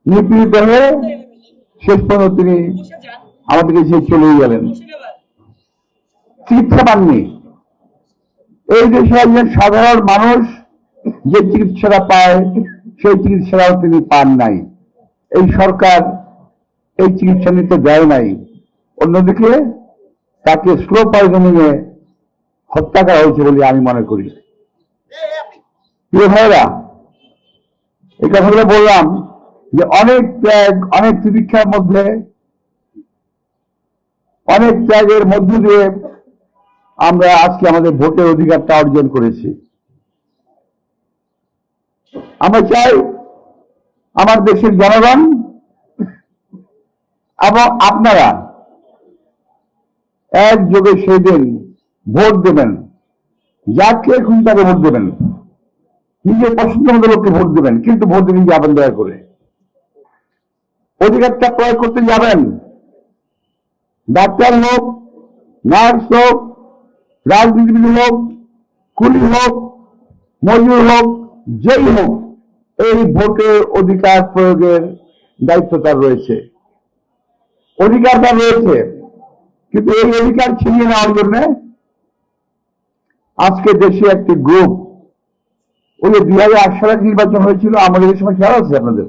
নিপীড়িত হয়ে শেষ পর্যন্ত তিনি আমাদেরকে ছেড়ে চলে গেলেন, চিকিৎসা পাননি। এই দেশে একজন সাধারণ মানুষ যে চিকিৎসাটা পায় সেই চিকিৎসাটাও তিনি পান নাই। এই সরকার এই চিকিৎসা নিতে দেয় নাই। অন্যদিকে তাকে স্লো পয়জনিং এ হত্যা করা হয়েছে বলে আমি মনে করি। প্রিয় ভাইরা, এই কথাগুলো বললাম যে অনেক ত্যাগ, অনেক তিতিক্ষার মধ্যে, অনেক ত্যাগের মধ্য দিয়ে আমরা আজকে আমাদের ভোটের অধিকারটা অর্জন করেছি। আমরা চাই আমার দেশের জনগণ এবং আপনারা একযোগে সেই দিন ভোট দেবেন, যাকে খুশি তাকে ভোট দেবেন, নিজের পছন্দ মতো লোককে ভোট দেবেন, কিন্তু ভোট দিন যাবেন দয়া করে। অধিকারটা প্রয়োগ করতে যাবেন। ডাক্তার হোক, নার্স হোক, রাজনীতিবিদ হোক, কুলি হোক, মজুর হোক, যেই হোক, এই ভোটের অধিকার প্রয়োগের দায়িত্ব তার রয়েছে, অধিকার তার রয়েছে। কিন্তু এই অধিকার ছিনিয়ে নেওয়ার জন্য আজকে দেশে একটি গ্রুপ, ওই 2008 সালে নির্বাচন হয়েছিল, আমাদের এই সময় খেয়াল আছে আপনাদের?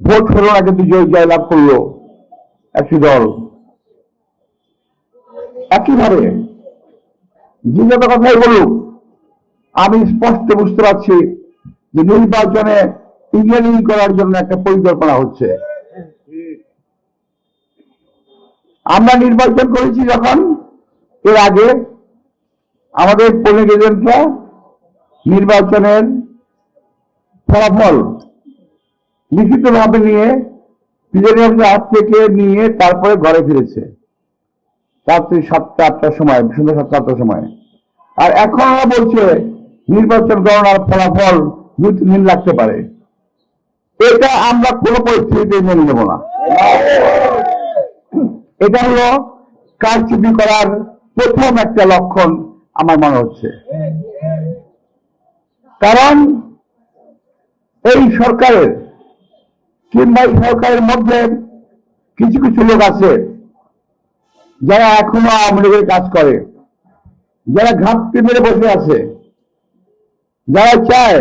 ভোট হলো না, কিন্তু জয়লাভ করলো একটি দল। একইভাবে যে যত কথাই বলুক, আমি স্পষ্ট বুঝতে পারছি যে নির্বাচনে ইঞ্জিনিয়ারিং করার জন্য একটা পরিকল্পনা হচ্ছে। আমরা নির্বাচন করেছি যখন, এর আগে আমাদের পোলিং এজেন্টরা নির্বাচনের ফলাফল লিখিতভাবে নিয়ে প্রিজাইডিং হাত থেকে নিয়ে তারপরে ঘরে ফিরেছে রাত্রি 7টা-8টার সময়, সন্ধ্যা 7টা-8টার সময়। আর এখন আমরা বলছে নির্বাচন গণনার ফলাফল 2-3 দিন লাগতে পারে। এটা আমরা কোনো পরিস্থিতিতে মেনে নেব না। এটা হলো কারচুপি করার প্রথম একটা লক্ষণ আমার মনে হচ্ছে। কারণ এই সরকারের কিংবা এই সরকারের মধ্যে কিছু কিছু লোক আছে যারা এখনো আওয়ামী লীগের কাজ করে, যারা ঘাপটি মেরে বসে আছে, যারা চায়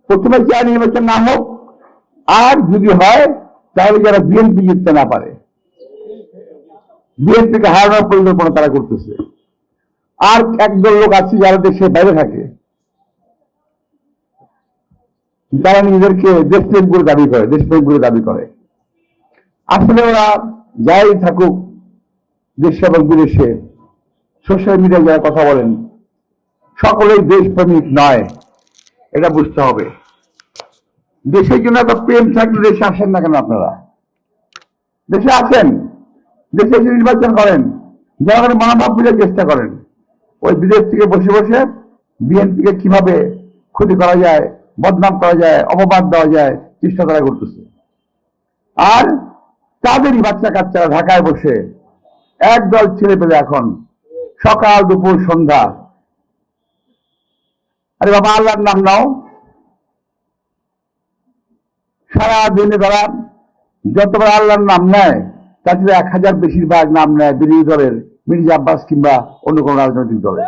প্রথমে চায় নির্বাচন না হোক, আর যদি হয় তাহলে যারা বিএনপি জিততে না পারে, বিএনপিকে হারানোর পরিকল্পনা তারা করতেছে। আর একদল লোক আছে যারা দেশের বাইরে থাকে, যারা নিজেদেরকে দেশপ্রেম করে দাবি করে, দেশপ্রেম করে দাবি করে। আসলে ওরা যাই থাকুক দেশে এবং বিদেশে, সোশ্যাল মিডিয়ায় যারা কথা বলেন, সকলেই দেশপ্রেমিক নয়, এটা বুঝতে হবে। দেশের জন্য এত প্রেম থাকলে দেশে আসেন না কেন? আপনারা দেশে আসেন, দেশে এসে নির্বাচন করেন, জনগণের মনোভাব বুঝার চেষ্টা করেন। ওই বিদেশ থেকে বসে বসে বিএনপিকে কিভাবে ক্ষতি করা যায়, বদনাম করা যায়, অপবাদ দেওয়া যায়, চেষ্টা তারা করতেছে। আর তাদেরই বাচ্চা কাচ্চারা ঢাকায় বসে একদল ছেলে পেলে এখন সকাল দুপুর সন্ধ্যা, আরে বাবা আল্লাহর নাম নাও, সারা দিনে তারা যতবার আল্লাহর নাম নেয় তার সাথে 1000 বেশিরভাগ নাম নেয় বিরোধী দলের, মির্জা আব্বাস কিংবা অন্য কোনো রাজনৈতিক দলের।